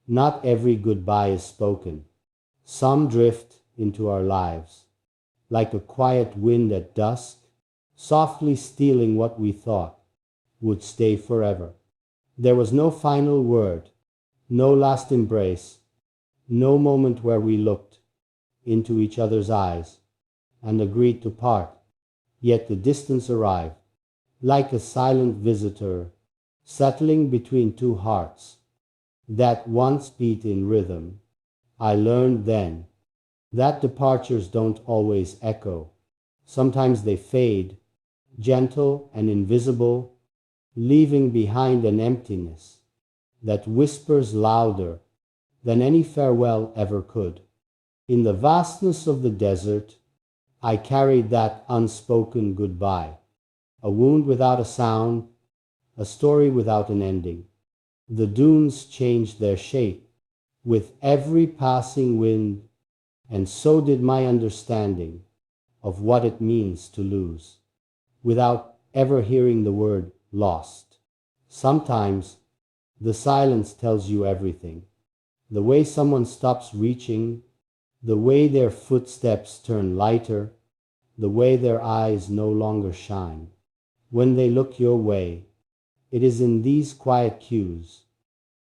Not every goodbye is spoken. Some drift into our lives, like a quiet wind at dusk, softly stealing what we thought would stay forever. There was no final word, no last embrace, no moment where we looked into each other's eyes and agreed to part. Yet the distance arrived, like a silent visitor, settling between two hearts that once beat in rhythm. I learned then that departures don't always echo. Sometimes they fade, gentle and invisible, leaving behind an emptiness that whispers louder than any farewell ever could. In the vastness of the desert, I carried that unspoken goodbye, a wound without a sound, a story without an ending. The dunes changed their shape with every passing wind, and so did my understanding of what it means to lose, without ever hearing the word lost. Sometimes the silence tells you everything. The way someone stops reaching, the way their footsteps turn lighter, the way their eyes no longer shine when they look your way. It is in these quiet cues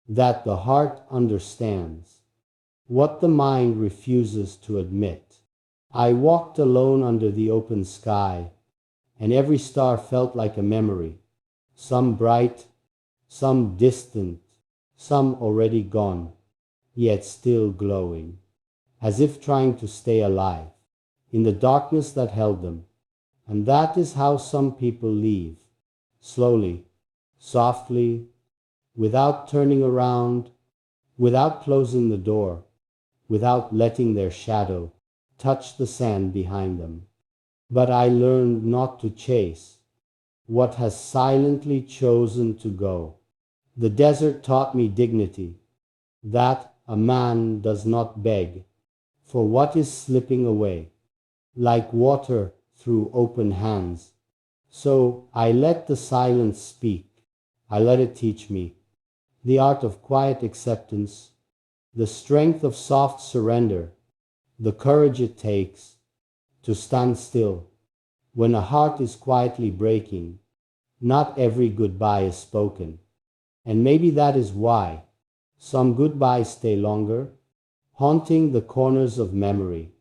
that the heart understands what the mind refuses to admit. I walked alone under the open sky, and every star felt like a memory, some bright, some distant, some already gone, yet still glowing, as if trying to stay alive in the darkness that held them. And that is how some people leave, slowly, softly, without turning around, without closing the door, without letting their shadow touch the sand behind them. But I learned not to chase what has silently chosen to go. The desert taught me dignity, that a man does not beg for what is slipping away, like water through open hands. So I let the silence speak. I let it teach me the art of quiet acceptance, the strength of soft surrender, the courage it takes to stand still when a heart is quietly breaking. Not every goodbye is spoken, and maybe that is why some goodbyes stay longer, haunting the corners of memory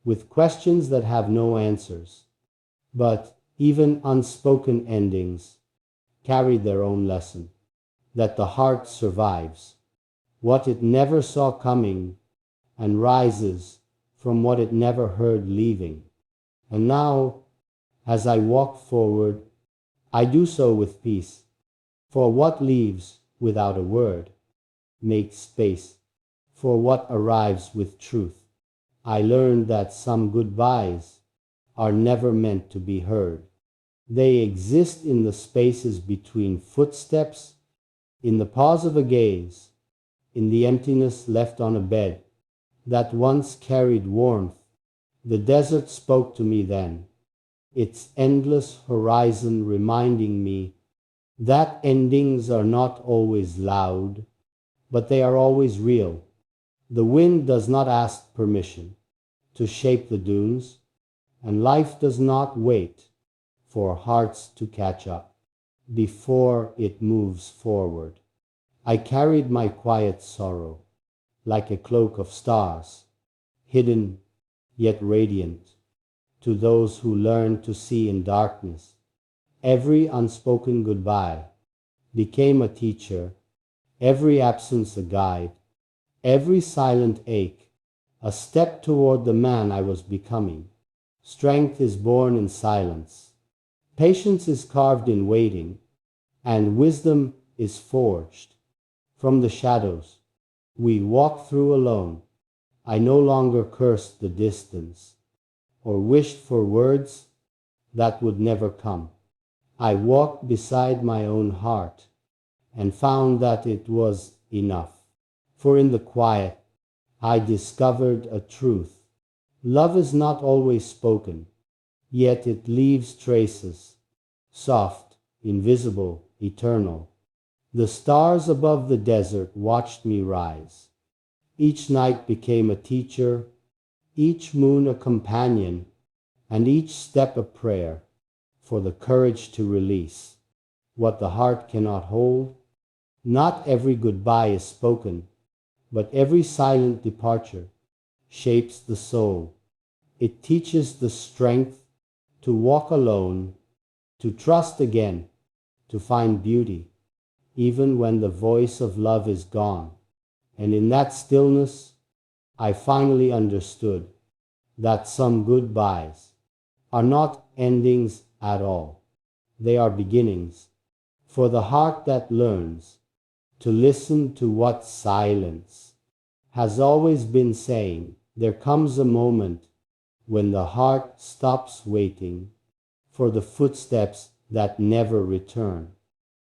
with questions that have no answers. But even unspoken endings carry their own lesson, that the heart survives what it never saw coming and rises from what it never heard leaving. And now, as I walk forward, I do so with peace, for what leaves without a word makes space for what arrives with truth. I learned that some goodbyes are never meant to be heard. They exist in the spaces between footsteps, in the pause of a gaze, in the emptiness left on a bed that once carried warmth. The desert spoke to me then, its endless horizon reminding me that endings are not always loud, but they are always real. The wind does not ask permission to shape the dunes, and life does not wait for hearts to catch up before it moves forward. I carried my quiet sorrow like a cloak of stars, hidden yet radiant, to those who learn to see in darkness. Every unspoken goodbye became a teacher, every absence a guide, every silent ache a step toward the man I was becoming. Strength is born in silence, patience is carved in waiting, and wisdom is forged from the shadows we walk through alone. I no longer cursed the distance or wished for words that would never come. I walked beside my own heart and found that it was enough. For in the quiet, I discovered a truth. Love is not always spoken, yet it leaves traces, soft, invisible, eternal. The stars above the desert watched me rise. Each night became a teacher, each moon a companion, and each step a prayer for the courage to release what the heart cannot hold. Not every goodbye is spoken, but every silent departure shapes the soul. It teaches the strength to walk alone, to trust again, to find beauty, even when the voice of love is gone. And in that stillness, I finally understood that some goodbyes are not endings at all. They are beginnings for the heart that learns to listen to what silence has always been saying. There comes a moment when the heart stops waiting for the footsteps that never return,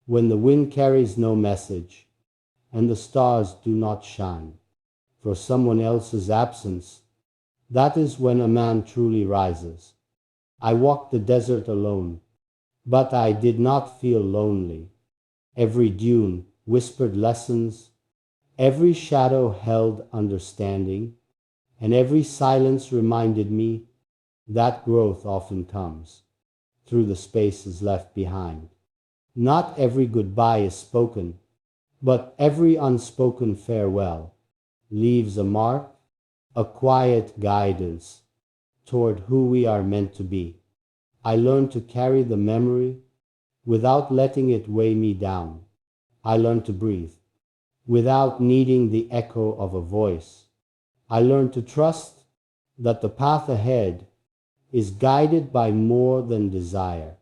when the wind carries no message and the stars do not shine for someone else's absence. That is when a man truly rises. I walked the desert alone, but I did not feel lonely. Every dune whispered lessons, every shadow held understanding, and every silence reminded me that growth often comes through the spaces left behind. Not every goodbye is spoken, but every unspoken farewell leaves a mark, a quiet guidance toward who we are meant to be. I learned to carry the memory without letting it weigh me down. I learned to breathe without needing the echo of a voice. I learned to trust that the path ahead is guided by more than desire.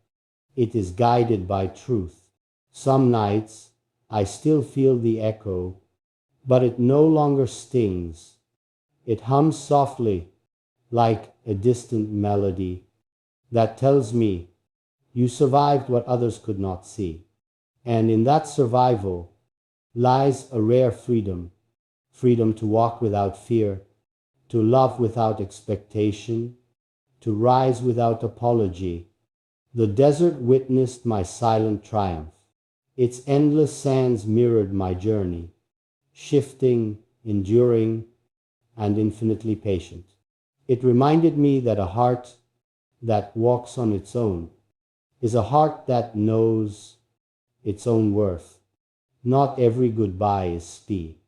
It is guided by truth. Some nights I still feel the echo, but it no longer stings. It hums softly like a distant melody that tells me you survived what others could not see. And in that survival lies a rare freedom, freedom to walk without fear, to love without expectation, to rise without apology. The desert witnessed my silent triumph. Its endless sands mirrored my journey, shifting, enduring, and infinitely patient. It reminded me that a heart that walks on its own is a heart that knows its own worth. Not every goodbye is speed.